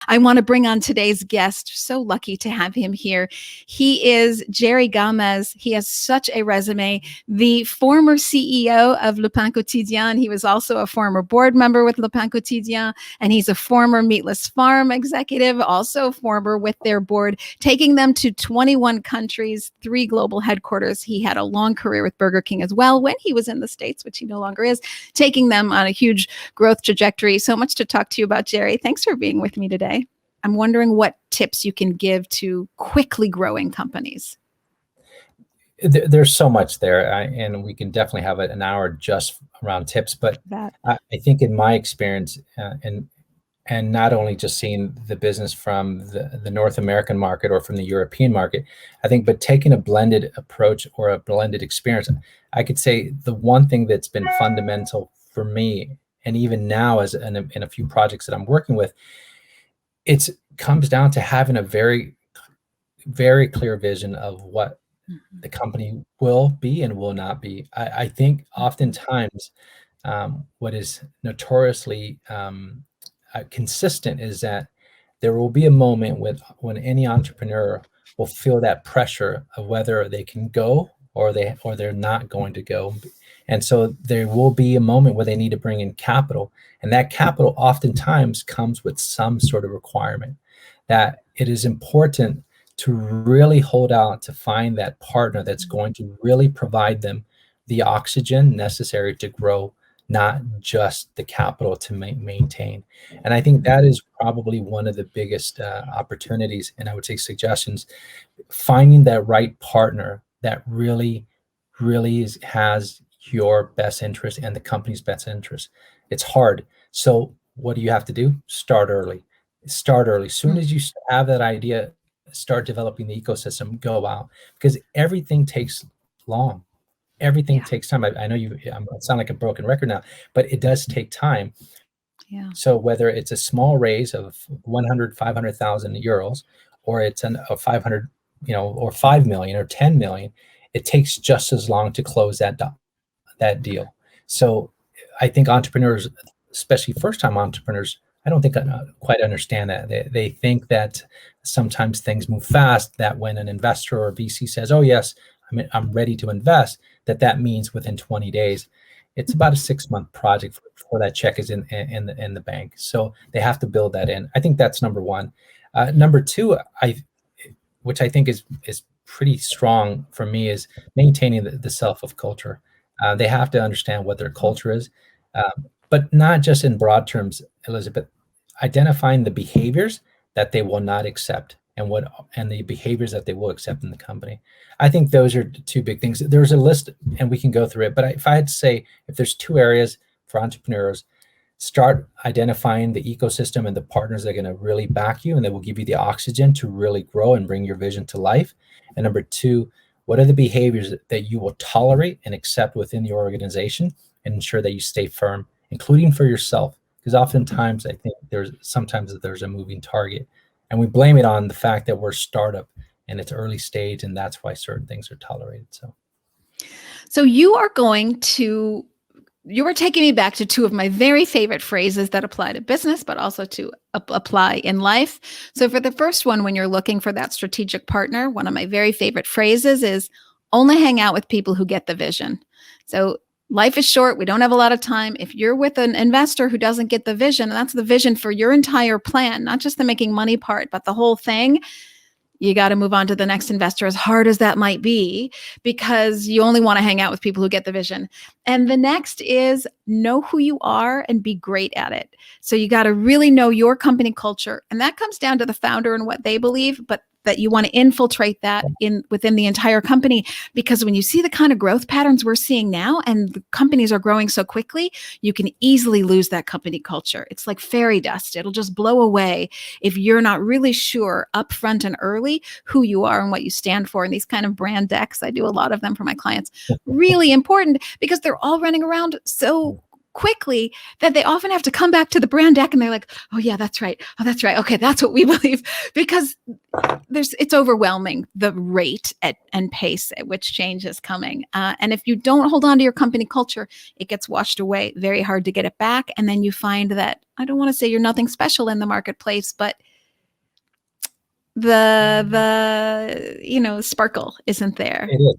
I want to bring on today's guest. So lucky to have him here. He is Jerry Gamez. He has such a resume. The former CEO of Le Pain Quotidien. He was also a former board member with Le Pain Quotidien, and he's a former Meatless Farm executive, also former with their board, taking them to 21 countries, 3 global headquarters. He had a long career with Burger King as well when he was in the States, which he no longer is, taking them on a huge growth trajectory. So much to talk to you about, Jerry. Thanks for being with me today. I'm wondering what tips you can give to quickly growing companies. There's so much there, and we can definitely have an hour just around tips. But I think in my experience, and not only just seeing the business from the North American market or from the European market, I think, but taking a blended approach or a blended experience, I could say the one thing that's been fundamental for me, and even now as in a few projects that I'm working with, it comes down to having a very, very clear vision of what the company will be and will not be. I think oftentimes what is notoriously consistent is that there will be a moment when any entrepreneur will feel that pressure of whether they can go or they're not going to go. And so there will be a moment where they need to bring in capital. And that capital oftentimes comes with some sort of requirement that it is important to really hold out to find that partner that's going to really provide them the oxygen necessary to grow, not just the capital to maintain. And I think that is probably one of the biggest opportunities, and I would say suggestions, finding that right partner that really has your best interest and the company's best interest. It's hard. So what do you have to do? Start early. As soon as you have that idea, start developing the ecosystem, go out, because everything takes long. Everything takes time. I know I sound like a broken record now, but it does take time. Yeah. So whether it's a small raise of 500,000 euros, or it's a 500, or 5 million or 10 million, it takes just as long to close that deal. So I think entrepreneurs, especially first-time entrepreneurs, I don't think I quite understand that. They think that sometimes things move fast, that when an investor or VC says, oh yes, I'm ready to invest, that means within 20 days. It's about a 6-month project before that check is in the bank. So they have to build that in. I think that's number one. Number two, which I think is pretty strong for me, is maintaining the self of culture. They have to understand what their culture is, but not just in broad terms, Elizabeth. Identifying the behaviors that they will not accept and the behaviors that they will accept in the company. I think those are two big things. There's a list and we can go through it, but if I had to say, if there's 2 areas for entrepreneurs, start identifying the ecosystem and the partners that are going to really back you and that will give you the oxygen to really grow and bring your vision to life. And number 2, what are the behaviors that you will tolerate and accept within the organization and ensure that you stay firm, including for yourself? Because oftentimes I think there's a moving target, and we blame it on the fact that we're a startup and it's early stage, and that's why certain things are tolerated. So you are taking me back to 2 of my very favorite phrases that apply to business, but also to apply in life. So for the first one, when you're looking for that strategic partner, one of my very favorite phrases is only hang out with people who get the vision. So life is short. We don't have a lot of time. If you're with an investor who doesn't get the vision, and that's the vision for your entire plan, not just the making money part, but the whole thing, you got to move on to the next investor, as hard as that might be, because you only want to hang out with people who get the vision. And the next is know who you are and be great at it. So you got to really know your company culture. And that comes down to the founder and what they believe, but that you want to infiltrate that within the entire company. Because when you see the kind of growth patterns we're seeing now, and the companies are growing so quickly, you can easily lose that company culture. It's like fairy dust. It'll just blow away if you're not really sure upfront and early who you are and what you stand for. And these kind of brand decks, I do a lot of them for my clients, really important, because they're all running around so quickly that they often have to come back to the brand deck and they're like, oh yeah, that's right. Oh, that's right. Okay, that's what we believe, because it's overwhelming, the rate and pace at which change is coming. And if you don't hold on to your company culture, it gets washed away. Very hard to get it back. And then you find that, I don't want to say you're nothing special in the marketplace, but the sparkle isn't there. It is.